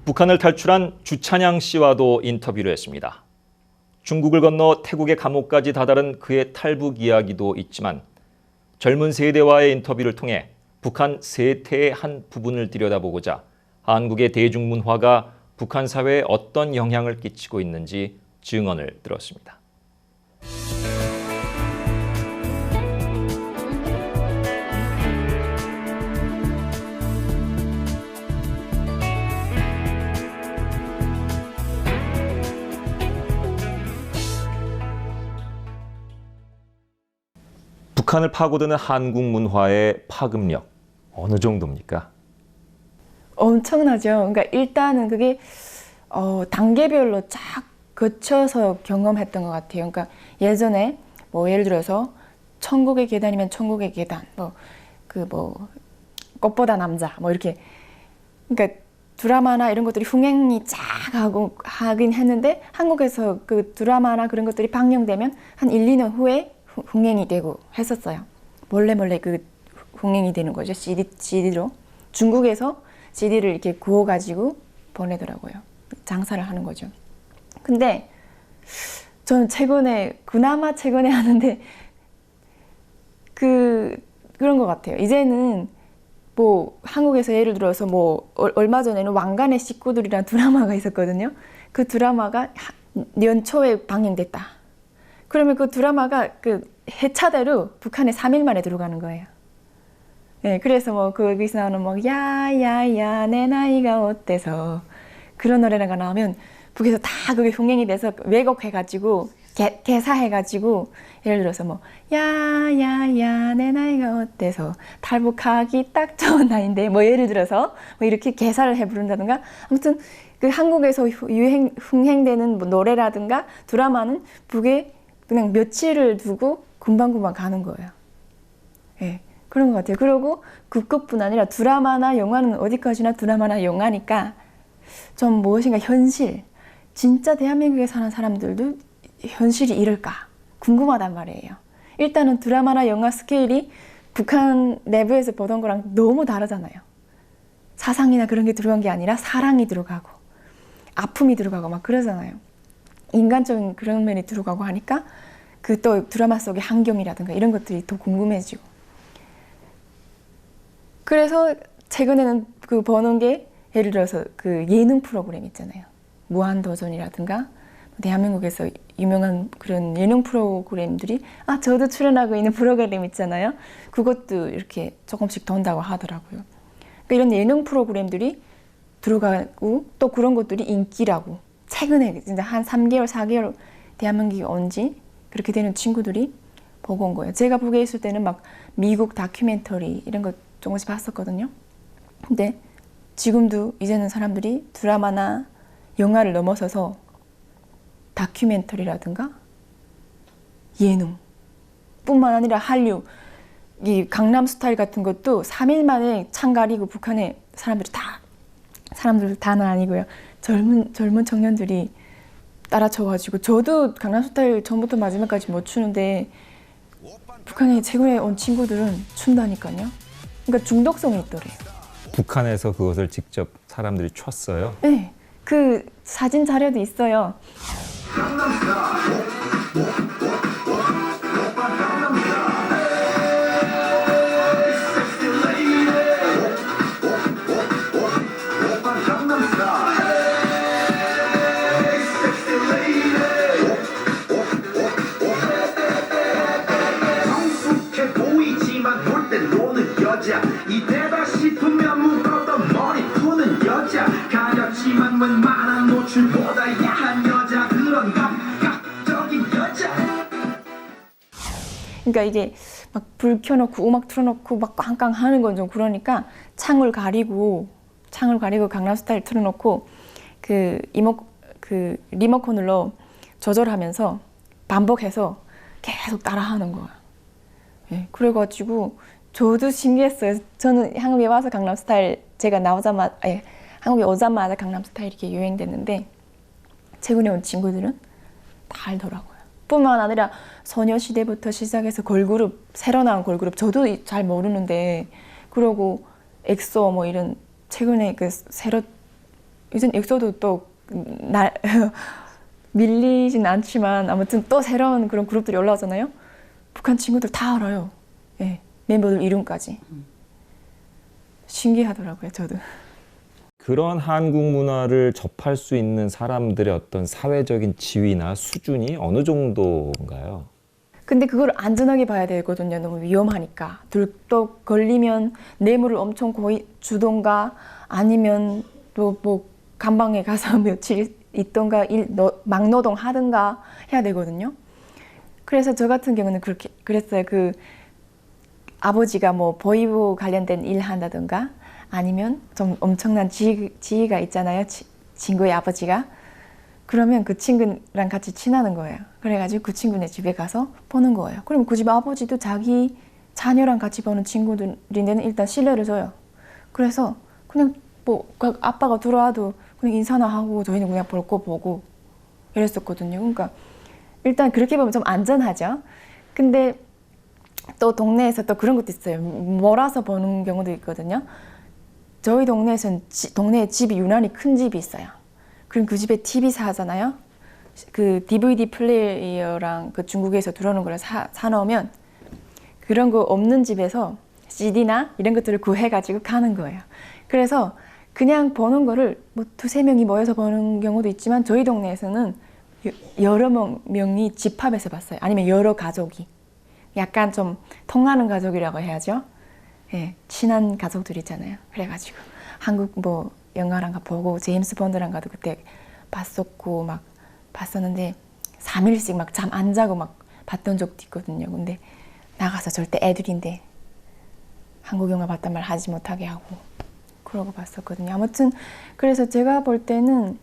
북한을 탈출한 주찬양 씨와도 인터뷰를 했습니다. 중국을 건너 태국의 감옥까지 다다른 그의 탈북 이야기도 있지만 젊은 세대와의 인터뷰를 통해 북한 세태의 한 부분을 들여다보고자 한국의 대중문화가 북한 사회에 어떤 영향을 끼치고 있는지 증언을 들었습니다. 북한을 파고드는 한국 문화의 파급력 어느 정도입니까? 엄청나죠. 그러니까 일단은 그게 단계별로 쫙 거쳐서 경험했던 것 같아요. 그러니까 예전에 뭐 예를 들어서 천국의 계단이면 천국의 계단, 꽃보다 남자, 뭐 이렇게. 그러니까 드라마나 이런 것들이 흥행이 쫙 하긴 했는데 한국에서 그 드라마나 그런 것들이 방영되면 한 1, 2년 후에 흥행이 되고 했었어요. 몰래 그 흥행이 되는 거죠. CD로. 중국에서 CD를 이렇게 구워가지고 보내더라고요. 장사를 하는 거죠. 근데 저는 그나마 최근에 하는데 그런 것 같아요. 이제는 뭐 한국에서 예를 들어서 뭐 얼마 전에는 왕관의 식구들이라는 드라마가 있었거든요. 그 드라마가 연초에 방영됐다. 그러면 그 드라마가 그 해차대로 북한에 3일 만에 들어가는 거예요. 네, 그래서 뭐 거기서 나오는 뭐 야야야 내 나이가 어때서 그런 노래가 나오면 북에서 다 그게 흥행이 돼서 왜곡해가지고 개사해가지고 예를 들어서 뭐 야야야 내 나이가 어때서 탈북하기 딱 좋은 나이인데 뭐 예를 들어서 뭐 이렇게 개사를 해 부른다든가 아무튼 그 한국에서 흥행되는 뭐 노래라든가 드라마는 북에 그냥 며칠을 두고 금방금방 가는 거예요. 네, 그런 것 같아요. 그리고 그것뿐 아니라 드라마나 영화는 어디까지나 드라마나 영화니까 좀 무엇인가 현실, 진짜 대한민국에 사는 사람들도 현실이 이럴까 궁금하단 말이에요. 일단은 드라마나 영화 스케일이 북한 내부에서 보던 거랑 너무 다르잖아요. 사상이나 그런 게 들어간 게 아니라 사랑이 들어가고 아픔이 들어가고 막 그러잖아요. 인간적인 그런 면이 들어가고 하니까 그 또 드라마 속의 환경이라든가 이런 것들이 더 궁금해지고. 그래서 최근에는 그 보는 게 예를 들어서 그 예능 프로그램 있잖아요. 무한도전이라든가 대한민국에서 유명한 그런 예능 프로그램들이 저도 출연하고 있는 프로그램 있잖아요. 그것도 이렇게 조금씩 돈다고 하더라고요. 그러니까 이런 예능 프로그램들이 들어가고 또 그런 것들이 인기라고 최근에 진짜 한 3개월, 4개월 대한민국에 온 지 그렇게 되는 친구들이 보고 온 거예요. 제가 북에 있을 때는 막 미국 다큐멘터리 이런 거 조금씩 봤었거든요. 근데 지금도 이제는 사람들이 드라마나 영화를 넘어서서 다큐멘터리라든가 예능 뿐만 아니라 한류, 이 강남스타일 같은 것도 3일 만에 창 가리고 북한에 사람들 다는 아니고요. 젊은 청년들이 따라쳐가지고 저도 강남스타일 처음부터 마지막까지 못 추는데 북한에 최근에 온 친구들은 춘다니까요. 그러니까 중독성이 있더래요. 북한에서 그것을 직접 사람들이 췄어요? 네, 그 사진 자료도 있어요. 이때다 싶으면 묶었던 머리 푸는 여자 가렸지만 웬만한 노출보다 야한 여자 그런 감각적인 여자. 그러니까 이게 막 불 켜놓고 음악 틀어놓고 막 꽝꽝 하는 건 좀 그러니까 창을 가리고 강남스타일 틀어놓고 그 리모컨으로 조절하면서 반복해서 계속 따라하는 거야. 네, 그래가지고 저도 신기했어요. 저는 한국에 와서 강남스타일 한국에 오자마자 강남스타일 이렇게 유행됐는데 최근에 온 친구들은 다 알더라고요. 뿐만 아니라 소녀시대부터 시작해서 걸그룹, 새로 나온 걸그룹 저도 잘 모르는데 그러고 엑소 뭐 이런 최근에 그 새로 이젠 엑소도 또 날 밀리진 않지만 아무튼 또 새로운 그런 그룹들이 올라오잖아요. 북한 친구들 다 알아요. 예, 멤버들 이름까지. 신기하더라고요, 저도. 그런 한국 문화를 접할 수 있는 사람들의 어떤 사회적인 지위나 수준이 어느 정도인가요? 근데 그걸 안전하게 봐야 되거든요. 너무 위험하니까. 들떡 걸리면 뇌물을 엄청 거의 주던가 아니면 또 뭐 감방에 가서 며칠 있던가 막노동 하든가 해야 되거든요. 그래서 저 같은 경우는 그렇게 그랬어요. 그 아버지가 뭐 보이부 관련된 일 한다든가 아니면 좀 엄청난 지위가 있잖아요. 친구의 아버지가. 그러면 그 친구랑 같이 친하는 거예요. 그래가지고 그 친구네 집에 가서 보는 거예요. 그럼 그 집 아버지도 자기 자녀랑 같이 보는 친구들인데는 일단 신뢰를 줘요. 그래서 그냥 뭐 아빠가 들어와도 그냥 인사나 하고 저희는 그냥 볼 거 보고 이랬었거든요. 그러니까 일단 그렇게 보면 좀 안전하죠. 근데 또 동네에서 또 그런 것도 있어요. 몰아서 보는 경우도 있거든요. 저희 동네에서는 동네에 집이 유난히 큰 집이 있어요. 그럼 그 집에 TV 사잖아요. 그 DVD 플레이어랑 그 중국에서 들어오는 걸 사놓으면 그런 거 없는 집에서 CD나 이런 것들을 구해가지고 가는 거예요. 그래서 그냥 보는 거를 뭐 두세 명이 모여서 보는 경우도 있지만 저희 동네에서는 여러 명이 집합해서 봤어요. 아니면 여러 가족이. 약간 좀 통하는 가족이라고 해야죠. 예, 친한 가족들 있잖아요. 그래가지고 한국 뭐 영화랑 보고 제임스 본드랑가도 그때 봤었고 막 봤었는데 3일씩 막 잠 안 자고 막 봤던 적도 있거든요. 근데 나가서 절대 애들인데 한국 영화 봤단 말 하지 못하게 하고 그러고 봤었거든요. 아무튼 그래서 제가 볼 때는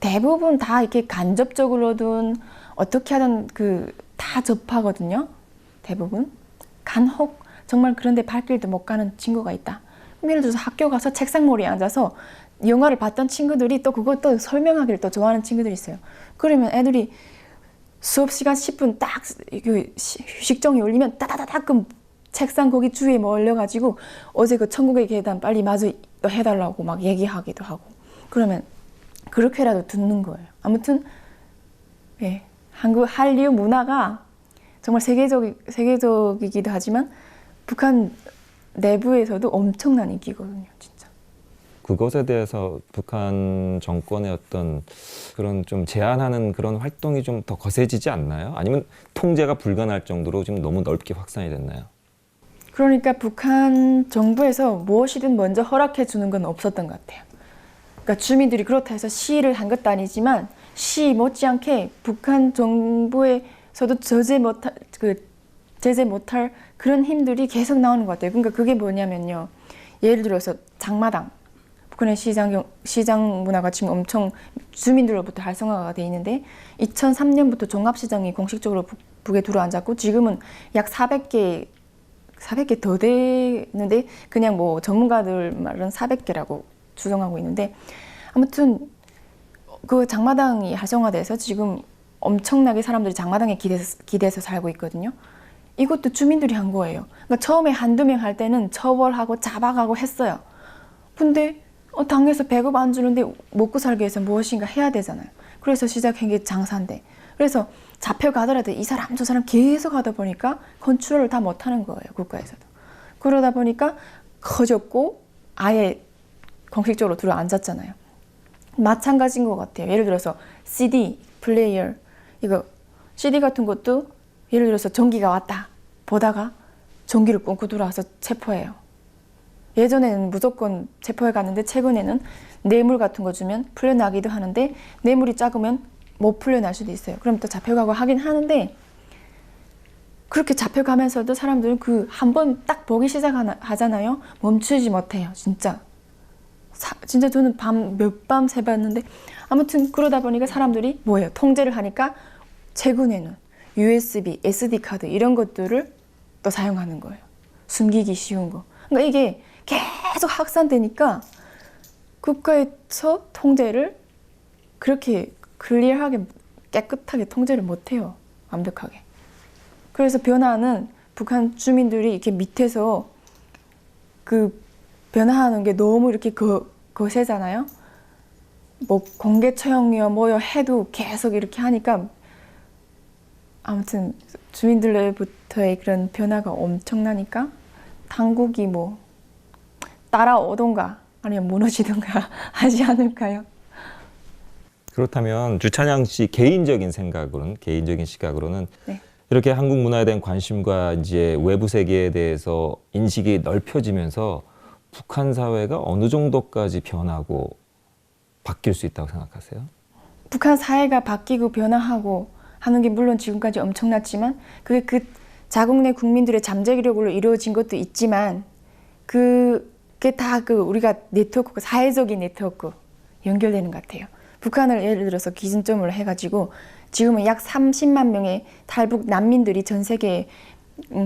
대부분 다 이렇게 간접적으로든 어떻게 하든 그 다 접하거든요. 대부분 간혹 정말 그런데 발길도 못 가는 친구가 있다. 예를 들어서 학교 가서 책상머리에 앉아서 영화를 봤던 친구들이 또 그것도 설명하기를 또 좋아하는 친구들이 있어요. 그러면 애들이 수업 시간 10분 딱 휴식정이 울리면 따다다닥 책상 거기 주위에 몰려가지고 어제 그 천국의 계단 빨리 마주 해달라고 막 얘기하기도 하고 그러면 그렇게라도 듣는 거예요. 아무튼 예, 한류 문화가 정말 세계적이기도 하지만 북한 내부에서도 엄청난 인기거든요, 진짜. 그것에 대해서 북한 정권의 어떤 그런 좀 제한하는 그런 활동이 좀 더 거세지지 않나요? 아니면 통제가 불가능할 정도로 지금 너무 넓게 확산이 됐나요? 그러니까 북한 정부에서 무엇이든 먼저 허락해 주는 건 없었던 것 같아요. 그러니까 주민들이 그렇다 해서 시위를 한 것도 아니지만 시 못지않게 북한 정부에서도 제재 못할 그런 힘들이 계속 나오는 것 같아요. 그러니까 그게 뭐냐면요. 예를 들어서 장마당. 북한의 시장 문화가 지금 엄청 주민들로부터 활성화가 돼 있는데 2003년부터 종합시장이 공식적으로 북에 들어앉았고 지금은 약 400개 더 되는데 그냥 뭐 전문가들 말은 400개라고 추정하고 있는데 아무튼 그 장마당이 활성화돼서 지금 엄청나게 사람들이 장마당에 기대서 살고 있거든요. 이것도 주민들이 한 거예요. 그러니까 처음에 한두 명 할 때는 처벌하고 잡아가고 했어요. 근데 당에서 배급 안 주는데 먹고 살기 위해서 무엇인가 해야 되잖아요. 그래서 시작한 게 장사인데. 그래서 잡혀가더라도 이 사람 저 사람 계속 하다 보니까 컨트롤을 다 못하는 거예요. 국가에서도. 그러다 보니까 커졌고 아예 공식적으로 들어앉았잖아요. 마찬가지인 것 같아요. 예를 들어서 CD 플레이어 이거 CD 같은 것도 예를 들어서 전기가 왔다 보다가 전기를 끊고 들어와서 체포해요. 예전에는 무조건 체포해 갔는데 최근에는 뇌물 같은 거 주면 풀려나기도 하는데 뇌물이 작으면 못 풀려날 수도 있어요. 그럼 또 잡혀가고 하긴 하는데 그렇게 잡혀가면서도 사람들은 그 한 번 딱 보기 시작하잖아요. 멈추지 못해요. 진짜 저는 몇 밤 새봤는데 아무튼 그러다 보니까 사람들이 뭐예요? 통제를 하니까 최근에는 USB, SD 카드 이런 것들을 또 사용하는 거예요. 숨기기 쉬운 거. 그러니까 이게 계속 확산되니까 국가에서 통제를 그렇게 클리어하게 깨끗하게 통제를 못해요. 완벽하게. 그래서 변화는 북한 주민들이 이렇게 밑에서 그 변화하는 게 너무 이렇게 거세잖아요. 뭐 공개 처형이요 뭐요 해도 계속 이렇게 하니까 아무튼 주민들로부터의 그런 변화가 엄청나니까 당국이 뭐 따라오던가 아니면 무너지던가 하지 않을까요? 그렇다면 주찬양 씨 개인적인 생각으로는, 개인적인 시각으로는 네. 이렇게 한국 문화에 대한 관심과 이제 외부 세계에 대해서 인식이 넓혀지면서 북한 사회가 어느 정도까지 변하고 바뀔 수 있다고 생각하세요? 북한 사회가 바뀌고 변화하고 하는 게 물론 지금까지 엄청났지만 그게 그 자국 내 국민들의 잠재력으로 이루어진 것도 있지만 그게 다 그 우리가 네트워크, 사회적인 네트워크 연결되는 것 같아요. 북한을 예를 들어서 기준점으로 해가지고 지금은 약 30만 명의 탈북 난민들이 전 세계에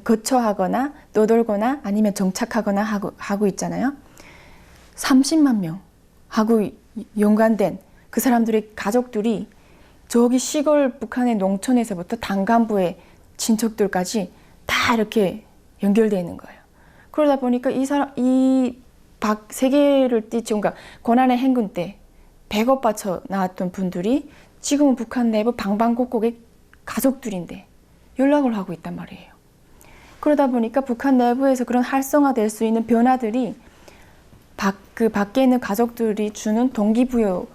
거처하거나 떠돌거나 아니면 정착하거나 하고 있잖아요. 30만 명 하고 연관된 그 사람들의 가족들이 저기 시골 북한의 농촌에서부터 단간부의 친척들까지 다 이렇게 연결되어 있는 거예요. 그러다 보니까 이 세계를 뛰쳐, 그러니까 고난의 행군 때 백업 바쳐 나왔던 분들이 지금은 북한 내부 방방곡곡의 가족들인데 연락을 하고 있단 말이에요. 그러다 보니까 북한 내부에서 그런 활성화될 수 있는 변화들이 그 밖에 있는 가족들이 주는 동기부여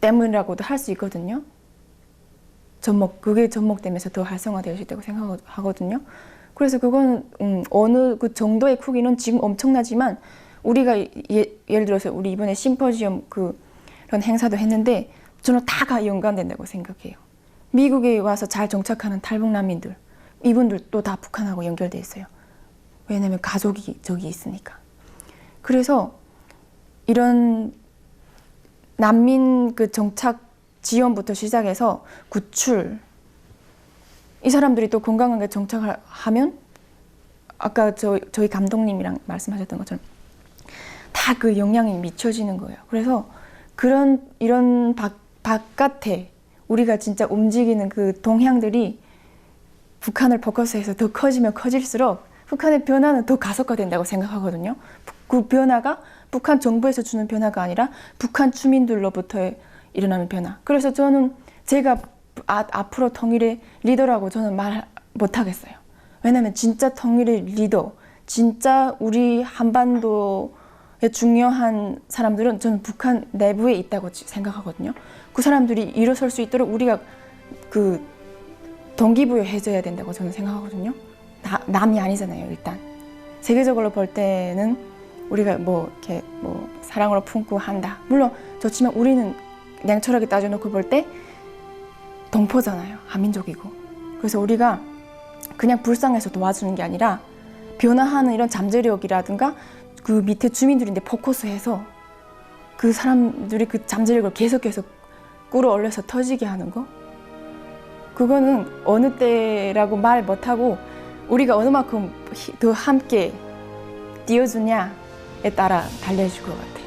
때문이라고도 할 수 있거든요. 그게 접목되면서 더 활성화될 수 있다고 생각하거든요. 그래서 그건 어느 그 정도의 크기는 지금 엄청나지만 우리가 예를 들어서 우리 이번에 심포지엄 그런 행사도 했는데 저는 다가 연관된다고 생각해요. 미국에 와서 잘 정착하는 탈북 난민들 이분들도 다 북한하고 연결돼 있어요. 왜냐하면 가족이 저기 있으니까. 그래서 이런 난민 그 정착 지원부터 시작해서 구출 이 사람들이 또 건강하게 정착을 하면 아까 저희 감독님이랑 말씀하셨던 것처럼 다 그 영향이 미쳐지는 거예요. 그래서 이런 바깥에 우리가 진짜 움직이는 그 동향들이 북한을 포커스해서 더 커지면 커질수록 북한의 변화는 더 가속화된다고 생각하거든요. 그 변화가 북한 정부에서 주는 변화가 아니라 북한 주민들로부터 일어나는 변화. 그래서 저는 제가 앞으로 통일의 리더라고 저는 말 못하겠어요. 왜냐하면 진짜 통일의 리더, 진짜 우리 한반도에 중요한 사람들은 저는 북한 내부에 있다고 생각하거든요. 그 사람들이 일어설 수 있도록 우리가 그 동기부여 해줘야 된다고 저는 생각하거든요. 남이 아니잖아요, 일단. 세계적으로 볼 때는 우리가 뭐 이렇게 뭐 사랑으로 품고 한다. 물론 좋지만 우리는 냉철하게 따져놓고 볼 때 동포잖아요. 한민족이고. 그래서 우리가 그냥 불쌍해서 도와주는 게 아니라 변화하는 이런 잠재력이라든가 그 밑에 주민들인데 포커스해서 그 사람들이 그 잠재력을 계속해서 끌어올려서 터지게 하는 거. 그거는 어느 때라고 말 못하고 우리가 어느 만큼 더 함께 띄워주냐에 따라 달려질 것 같아요.